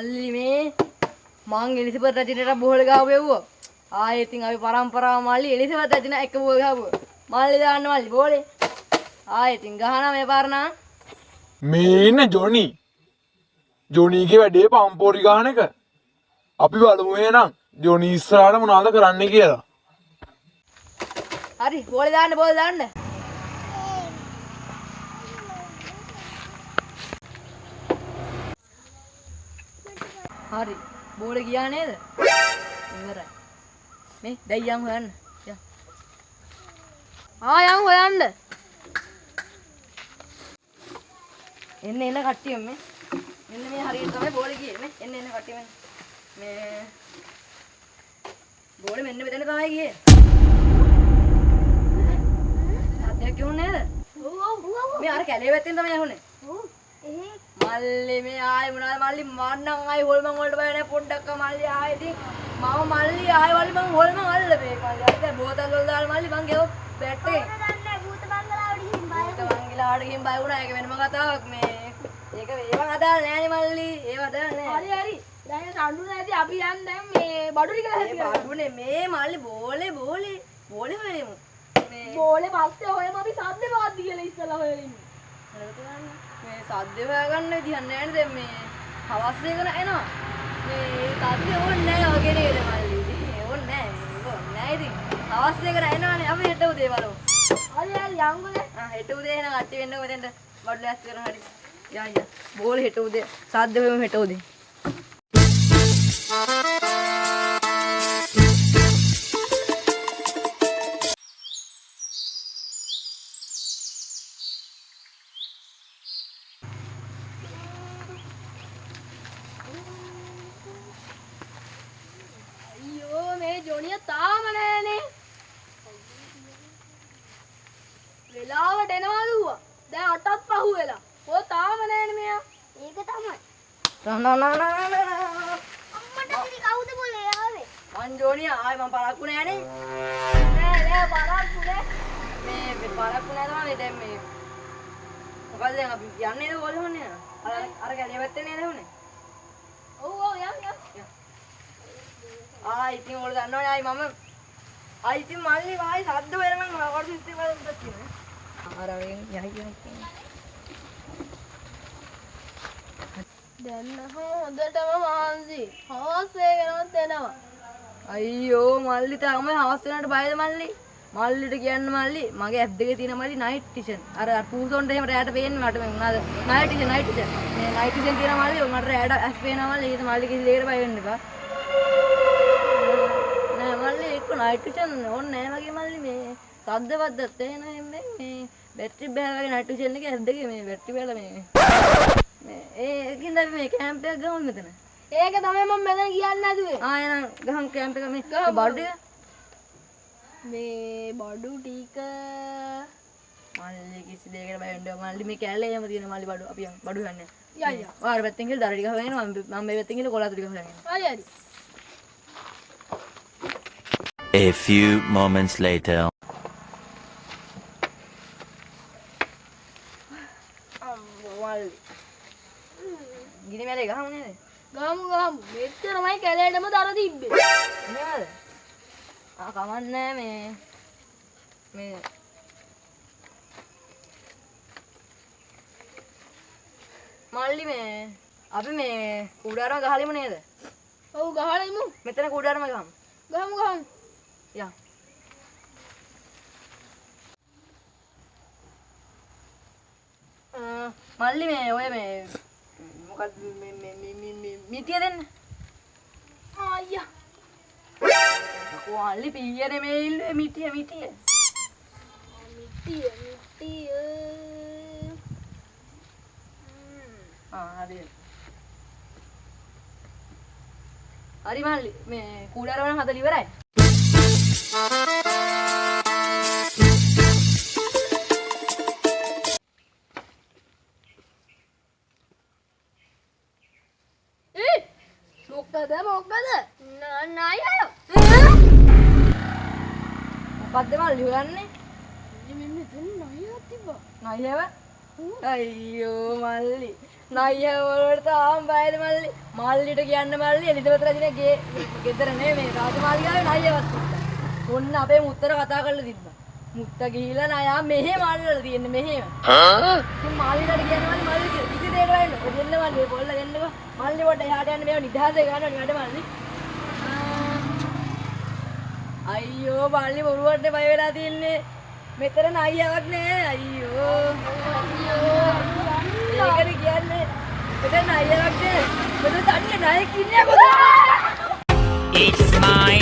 මල්ලි මේ මං එලිසබෙත් රජිනට බෝල ගාවෙව්වා. ආයෙත් ඉතින් අපි පරම්පරාව මල්ලි එලිසබෙත් රජින එක බෝල ගාවුවා. මල්ලි දාන්න මල්ලි බෝලේ. ආයෙත් ඉතින් ගහනවා මේ පාරනා. මේ ඉන්න ජොනි. ජොනීගේ වැඩේ පම්පෝරි ගහන එක. අපි බලමු එහෙනම් ජොනි ඉස්සරහට මොනවද කරන්න කියලා. හරි බෝලේ දාන්න බෝලේ දාන්න. හරි බෝලේ ගියා නේද? ඉවරයි. මේ දැන් යන් හොයන්න. යන්. යන් හොයන්න. එන්න කට්ටිය මේ. මෙන්න මේ හරියට තමයි බෝලේ ගියේ මේ. එන්න කට්ටිය මේ බෝලේ මෙන්න මෙතන තමයි ගියේ. සද්දයක් යුනේ නේද? ඔව්. මේ අර කැලේ පැත්තෙන් තමයි යහුනේ. ඔව්. මල්ලි මේ ආයෙ මොනවාද මල්ලි මන්නම් ආයෙ හොල්මන් වලට බය නැහැ පොඩ්ඩක් මල්ලි ආයෙ ඉතින් මම මල්ලි ආයෙ වලි මං හොල්මන් අල්ල මේ මල්ලි අද බෝතල් වල දාලා මල්ලි මං ගෙව බැට් එකේ භූත බංගලාවට ගිහින් බය වුණා ඒක වෙනම කතාවක් මේ ඒක ඒව අදාළ නෑනේ මල්ලි ඒව අදාළ නෑ හරි දැන් සම්ඩු නැති අපි යන් දැන් මේ බඩු ටික හැදියා බඩුනේ මේ මල්ලි බෝලේ හොයමු මේ බෝලේ පස්සේ හොයමු අපි සද්ද වාද්ද කියලා ඉස්සලා හොයලින් මේ සද්ද හොයාගන්න විදිහක් නැහැ නේද මේ හවස් එක එනවා මේ සද්ද ඕනේ නැහැ වගේ නේද මල්ලි ඕනේ නැහැ ඉතින් හවස් එක එනවානේ අපි හෙට උදේ බලමු හරි යංගුනේ හෙට උදේ එන කට්ටි වෙන්නකො මෙතෙන්ට බඩු ලෑස්ති කරන හරි යන්න බෝල හෙට උදේ සද්ද හොයමු හෙට උදේ ජොනිය තාම නෑනේ වෙලාවට එනවා දුවා දැන් 8ත් පහු වෙලා ඔය තාම නෑනේ මෙයා ඒක තමයි අම්මට කිරි කවුද બોලේ ආවේ මං ජොනිය ආයි මං පරක්කු නෑනේ නෑ පරක්කු නෑ මේ පරක්කු නෑ තමයි දැන් මේ මොකද දැන් අපි යන්නේ නේද කොල්ලෝනේ අර කැලේ පැත්තේ නේද උනේ ඔව් යම් ඉතින් ඔයාලා දන්නවනේ ආයි මම ඉතින් මල්ලි ආයි සද්ද වෙන මම වඩ සිස්ටම් වල උඩ තියෙනවා. අර වෙන යයි කියන්නේ. දැන් හොඳටම මහන්සි. හවස් වෙනවත් එනවා. අයියෝ මල්ලි තාම හවස් වෙනට බයද මල්ලි? මල්ලිට කියන්න මල්ලි මගේ ඇප් දෙකේ තියෙන මල්ලි නයිට් ටිෂන්. අර පූසොන්ට එහෙම රැයට පේන්නේ මට මොනවාද? නයිට් ටිෂන්. මේ නයිට් ටිෂන් කියන මල්ලි මට රැයට ඇස් පේනවා මල්ලි. ඒක මල්ලි කිසි දෙයකට බය වෙන්න එපා. මල්ලි එක්ක නයිට් ටිෂන් ඕනේ නැහැ මගේ මල්ලි මේ සද්ද වද්දත් එන්නේ මේ බැටරි බෑවගේ නයිට් ටිෂන් එකේ ඇද්දගේ මේ බැටරි බෑලා මේ ඒකින්ද අපි මේ කැම්ප් එකක් ගමු මෙතන. ඒක තමයි මම මෙතන කියන්න හදුවේ. එහෙනම් ගහන් කැම්ප් එක මේ බඩු ටික මේ බඩු ටික මල්ලි කිසි දෙයකට බය වෙන්න මල්ලි මේ කැලේ එහෙම තියෙන මල්ලි බඩු අපි බඩු ගන්න. යයි. ඔයාර පැත්තෙන් ගිහලා දර ටික හොයගෙන මම මේ පැත්තෙන් ගිහලා කොලාතු ටික හොයගෙන. හරි. A few moments later. ගිනි මැලේ ගහමු නේද? ගහමු. මෙච්චරමයි කැලේටම දර තිබ්බේ. නේද? කමන්නේ මේ මල්ලි මේ අපි මේ කුඩාරම ගහලිමු නේද? ඔව් ගහලිමු. මෙතන කුඩාරම ගහමු. ගහමු. යා මල්ලි මේ ඔය මේ මොකක්ද මේ මිටිය දෙන්න අයියා කොහොල්ලි පීයනේ මේ ඉල්ලුවේ මිටිය හරි මල්ලි මේ කුඩාරම හදලා ඉවරයි මොකද නායය මොකද්ද මල්ලි හොයන්නේ මෙන්න මෙතන නායයක් තිබ්බා නායව අයියෝ මල්ලි නයියා වලට තාම බයද මල්ලි. මල්ලිට කියන්න මල්ලි එලිසබෙත් රජිනගේ ගෙදර නෙමෙයි රාජමාලිගාවේ නයියවත්. ඔන්න අපේ මුත්තර කතා කරලා තිබ්බා. මුත්ත ගිහිලා නයා මෙහෙම අල්ලලා තියෙන්නේ මෙහෙම. ඉතින් මල්ලිට කියනවා මල්ලි කිසි දෙයක් වෙන්න. ඔය දෙන්න මල්ලි පොල්ල දෙන්නකෝ. මල්ලි කොට එහාට යන්න මේව නිදහසේ ගන්නවනේ වැඩ මල්ලි. අයියෝ මල්ලි බොරුවට බය වෙලා තින්නේ. මෙතන නයියාවක් නෑ අයියෝ. ඒකනේ කියන්නේ. මෙතන නයියාවක් නෑ. මෙතන තනිය නයෙක් ඉන්නේ කොහොමද? It's my